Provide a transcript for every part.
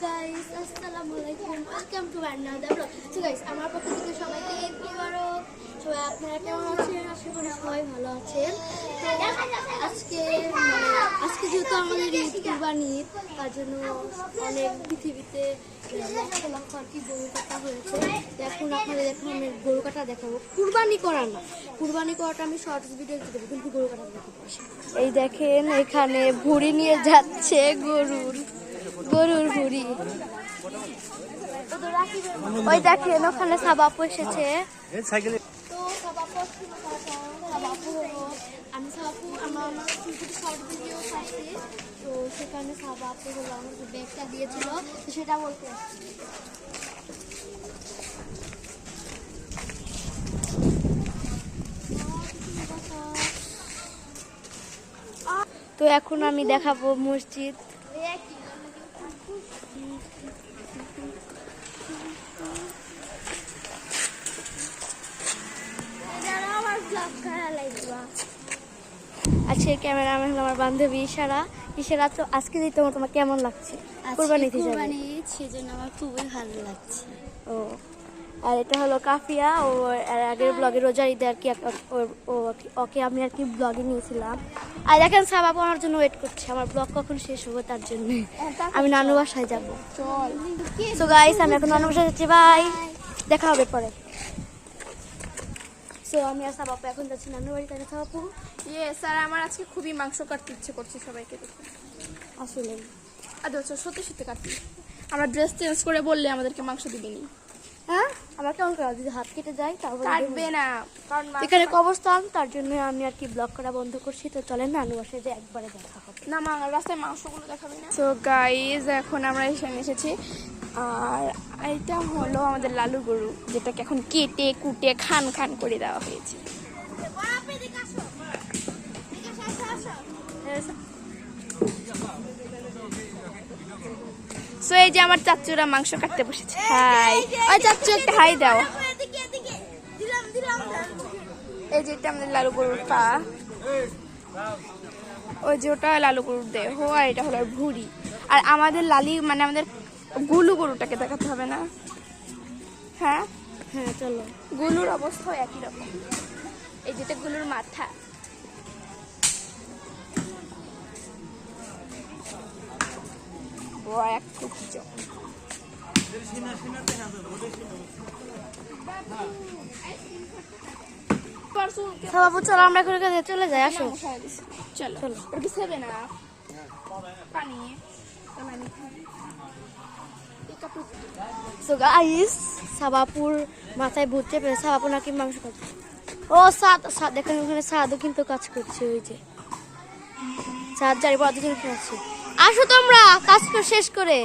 guys, Assalamualaikum. Welcome to another vlog. So guys, আমার পক্ষ থেকে সবাইকে ঈদ মোবারক। সবাই আপনারা কেমন আছেন? আশা করি সবাই ভালো আছেন। তো আজকে যেহেতু আমাদের ঈদ কুরবানি ঈদ, তার জন্য অনেক পৃথিবীতে লক্ষ লক্ষ আর কি গরু কাটা হয়েছে। এখন আপনাদের আমি গরু কাটা দেখাবো। কুরবানি করা না, কুরবানি করাটা আমি শর্টস ভিডিও দেবো, কিন্তু গরু কাটা দেখাবো। এই দেখেন এখানে ভুড়ি নিয়ে যাচ্ছে গরুর ভুড়ি। ওই দেখেন ওখানে সাবাপু এসেছে। তো সাবাপু আমি সাবাপু আমার শর্ট ভিডিও পাচ্ছি, তো সেখানে সাবাপু হলো আমাকে ব্যাগটা দিয়েছিল, তো সেটা বলতে আসছি। তো এখন আমি দেখাবো মসজিদ। আজকে ক্যামেরাম্যান হলো আমার বান্ধবী ইশারা। তো আজকে দিতে তোমার কেমন লাগছে? কুরবানি সেজন্য আমার খুবই ভালো লাগছে। ও আর এটা হলো কাফিয়া, ও আগের ব্লগে রোজার ঈদে আর কি ওকে আমি আর কি ব্লগে নিয়েছিলাম। আর দেখেন সাবাবু আমার জন্য ওয়েট করছে, আমার ব্লগ কখন শেষ হবে তার জন্য। আমি নানু বাসায় যাবো। সো গাইস, আমি এখন নানু বাসায় যাচ্ছি। বাই, দেখা হবে পরে। সো আমি আর সাবাবু এখন যাচ্ছি নানু বাড়ি। তাই না সাবাবু? স্যার, আমার আজকে খুবই মাংস কাটতে ইচ্ছে করছে সবাইকে দেখে। আসলে আচ্ছা, সত্যি কাটতে। আমরা ড্রেস চেঞ্জ করে বললে আমাদেরকে মাংস দিবেনি। হ্যাঁ, আমার কেমন করা যদি হাত কেটে যায় তারপর কাটবে না, কারণ এখানে কবরস্থান, তার জন্য আমি আর কি ব্লগ করা বন্ধ করছি। তো চলেন নানু বাসায় যে একবারে দেখা হবে। না রাস্তায় মাংসগুলো দেখাবে না। সো গাইজ, এখন আমরা এখানে এসেছি, আর এটা হলো আমাদের লালু গরু, যেটাকে এখন কেটে কুটে খান করে দেওয়া হয়েছে। সো এই যে আমার চাচুরা মাংস কাটতে বসেছে। হাই, ওই চাচু একটা হাই দাও। এই যে এটা আমাদের লালু গরুর পা, ওই যে ওটা লালু গরুর দেহ, আর এটা হলো ভুড়ি। আর আমাদের লালি মানে আমাদের গুলু গরুটাকে দেখাতে হবে না? হ্যাঁ হ্যাঁ চলো। গুলুর অবস্থাও একই রকম। এই যেটা গুলুর মাথা। বাবু চলো আমরা এখন চলে যাই। আসো চলো চলো। ওর কি সেবে না পানি? সো গাইস, সাবাপুর মাথায় ভূত চেপে সাবাপু নাকি মাংস খাচ্ছে। ও সাদ দেখেন ওখানে সাদও কিন্তু কাজ করছে। ওই যে সাদ জারি পর দুজন আছে। আসো তোমরা কাজ শেষ করে।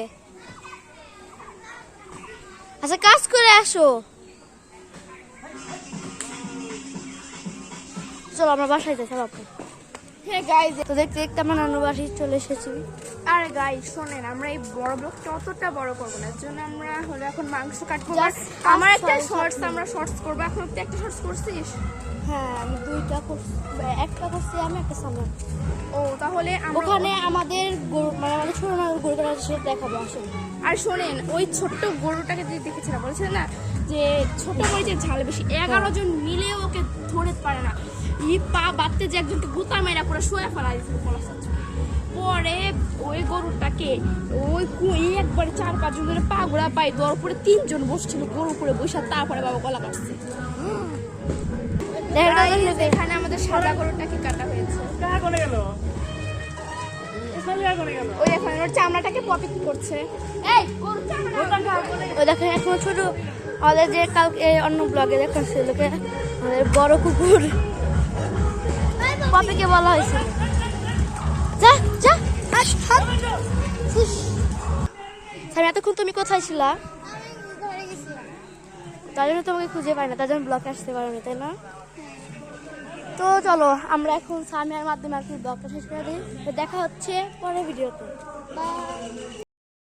আচ্ছা কাজ করে আসো। চলো আমরা বাসায় যাই সাবাপু। হ্যাঁ গাইজ, তো দেখতে দেখতে আমরা নানু বাসায় চলে এসেছি। আরে গাইজ শোনেন, আমরা এই বড় ব্লগটা অতটা বড় করবো না, এর জন্য আমরা হলো এখন মাংস কাটবো। আমার একটা শর্টস আমরা শর্টস করবো। এখন তুই একটা শর্টস করছিস? হ্যাঁ আমি দুইটা করছি, একটা করছি আমি, একটা সামনে। ও তাহলে ওখানে আমাদের গরু মানে আমাদের ছোট গরু কাটা সেটা দেখাবো। আসলে আর শোনেন, ওই ছোট্ট গরুটাকে যে দেখেছিলাম, বলছিলেন না যে ছোট মরিচের ঝাল বেশি, 11 জন মিলেও ওকে ধরে পারে না। পা বাঁধতে যে একজনকে গুতা মেরা পুরো শোয়া ফেলা দিয়েছিল পরে ওই গরুটাকে ওই একবারে 4-5 জন ধরে পা ঘোরা পাই দেওয়ার উপরে 3 জন বসছিল গরু উপরে বসে, তারপরে বাবা গলা কাটছে। এখানে আমাদের সাদা গরুটাকে কাটা হয়েছে। ওই এখন ওর চামড়াটাকে পপিং করছে। ওই দেখেন এখন ছোট আমাদের যে কালকে অন্য ব্লগে দেখাচ্ছিল আমাদের বড় কুকুর পপিকে বলা হয়েছিল যা যা। এতক্ষণ তুমি কোথায় ছিলা? তার জন্য তোমাকে খুঁজে পাই না, তার জন্য ব্লগে আসতে পারো না, তাই না? তো চলো আমরা এখন সামিয়ার মাধ্যমে আর কি ব্লগটা শেষ করে দিই। দেখা হচ্ছে পরের ভিডিওতে। বাই।